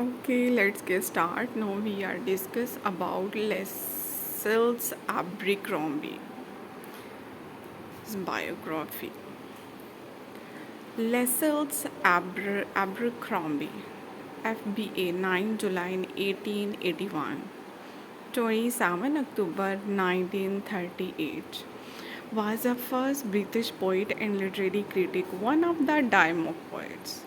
Okay, let's get started. Now we are discuss about Lascelles Abercrombie's biography. Lascelles Abercrombie, FBA 9 July 1881, 27 October 1938, was the first British poet and literary critic, one of the Diamond poets.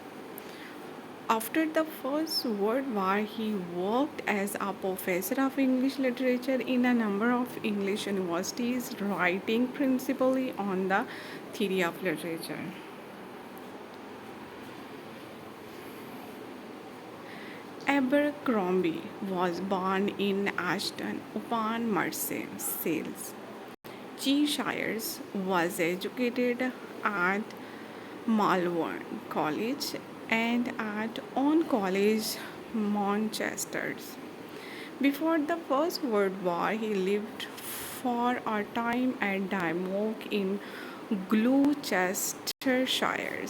After the First World War, he worked as a professor of English literature in a number of English universities, writing principally on the theory of literature. Abercrombie was born in Ashton upon Mersey, Sales, Cheshire, was educated at Malvern College and at Own College, Manchester. Before the First World War, he lived for a time at Dymock in Gloucestershire,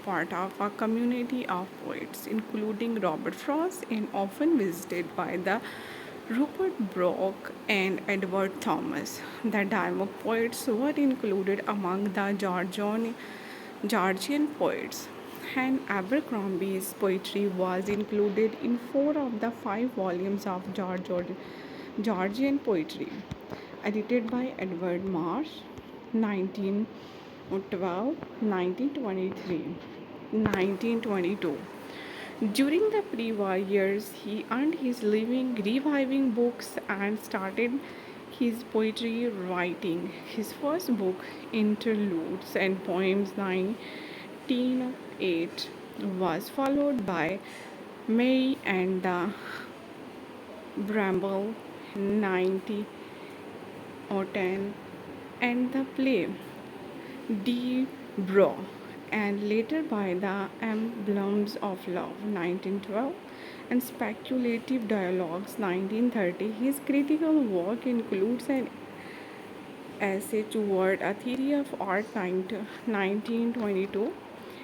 part of a community of poets, including Robert Frost, and often visited by the Rupert Brooke and Edward Thomas. The Dymock poets were included among the Georgian poets, and Abercrombie's poetry was included in four of the five volumes of Georgian poetry, edited by Edward Marsh, 1912, 1923, 1922. During the pre-war years, he earned his living reviving books and started his poetry writing. His first book, Interludes and Poems 1908, was followed by May and the Bramble 1910 and the play De Bro, and later by the Emblems of Love 1912 and Speculative Dialogues 1930. His critical work includes an essay toward a theory of art 1922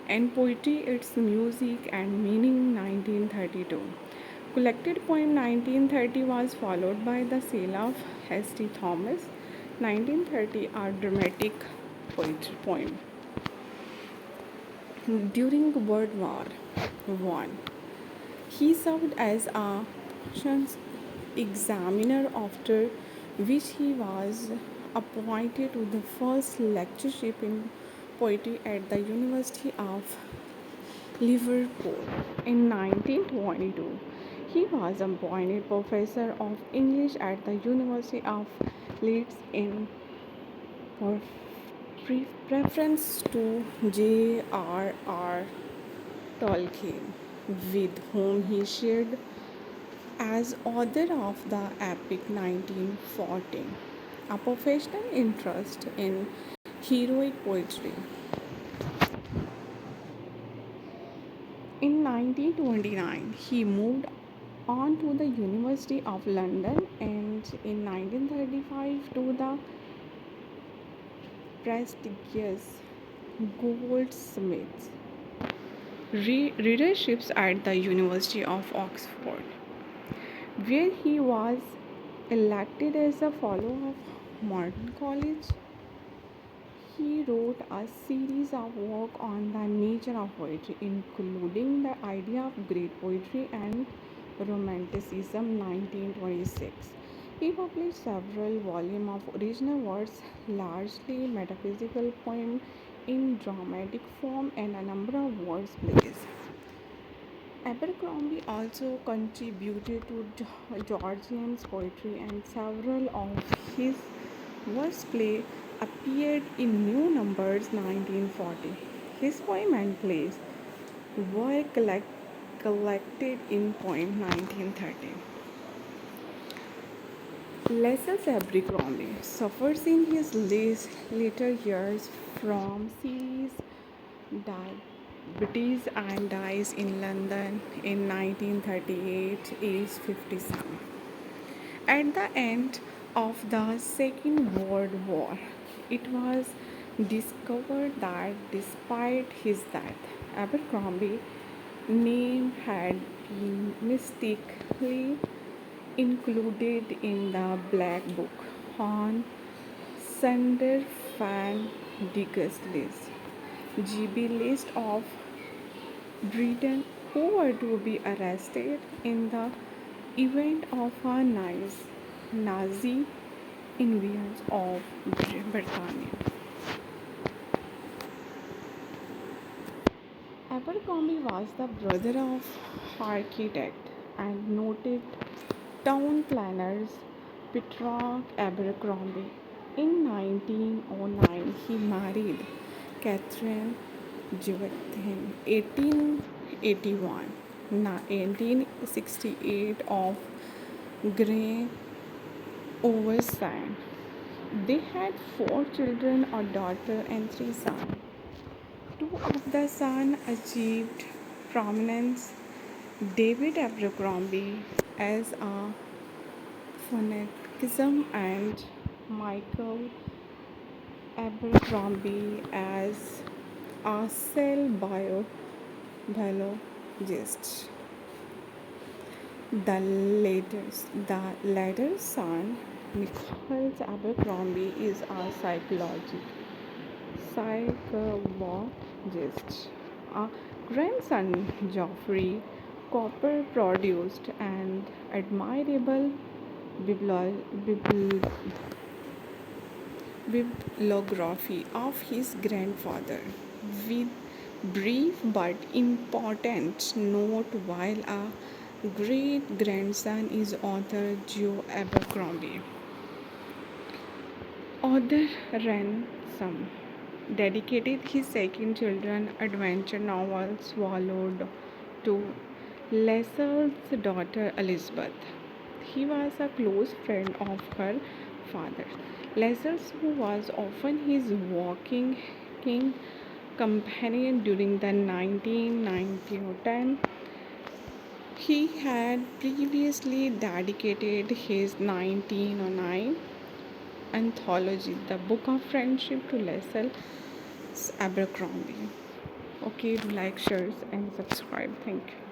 and poetry, its music and meaning 1932. Collected poem 1930 was followed by the sale of H.T. Thomas 1930, a dramatic poetry poem. During World War One, he served as a options examiner, after which he was appointed to the first lectureship in poetry at the University of Liverpool. In 1922, he was appointed professor of English at the University of Leeds in preference to J.R.R. Tolkien, with whom he shared as author of the epic 1914, a professional interest in heroic poetry. In 1929, he moved on to the University of London, and in 1935 to the prestigious Goldsmiths readerships at the University of Oxford, where he was elected as a fellow of Morton College. He wrote a series of work on the nature of poetry, including the idea of great poetry and Romanticism 1926. He published several volumes of original works, largely metaphysical poems in dramatic form, and a number of verse plays. Abercrombie also contributed to Georgian poetry, and several of his verse plays appeared in New Numbers 1940. His poems and plays were collected in Poem 1930. Lascelles Abercrombie suffers in his later years from serious diabetes and dies in London in 1938, aged 57. At the end of the Second World War, it was discovered that despite his death, Abercrombie's name had mystically included in the Black Book on Sunder Van Dieck's list. GB list of Britain who were to be arrested in the event of a Nazi invasion of Britannia. Abercrombie was the brother of architect and noted town planners Petrarch Abercrombie. In 1909, he married Catherine Jewett in 1881. 1868 of Grey Oversand. They had four children, a daughter and three sons. Two of the sons achieved prominence. David Abercrombie as a phoneticist and Michael Abercrombie as a cell biologist. The latter son, Nicholas Abercrombie, is a psychologist. A grandson, Geoffrey Cooper, produced an admirable bibliography of his grandfather, with brief but important note while a great grandson is author Joe Abercrombie. Author Ransom dedicated his second children adventure novel Swallowed to Lascelles' daughter Elizabeth. He was a close friend of her father, Lascelles, who was often his walking companion during the 1910. He had previously dedicated his 1909 anthology, The Book of Friendship, to Lascelles Abercrombie. Okay, like, share, and subscribe. Thank you.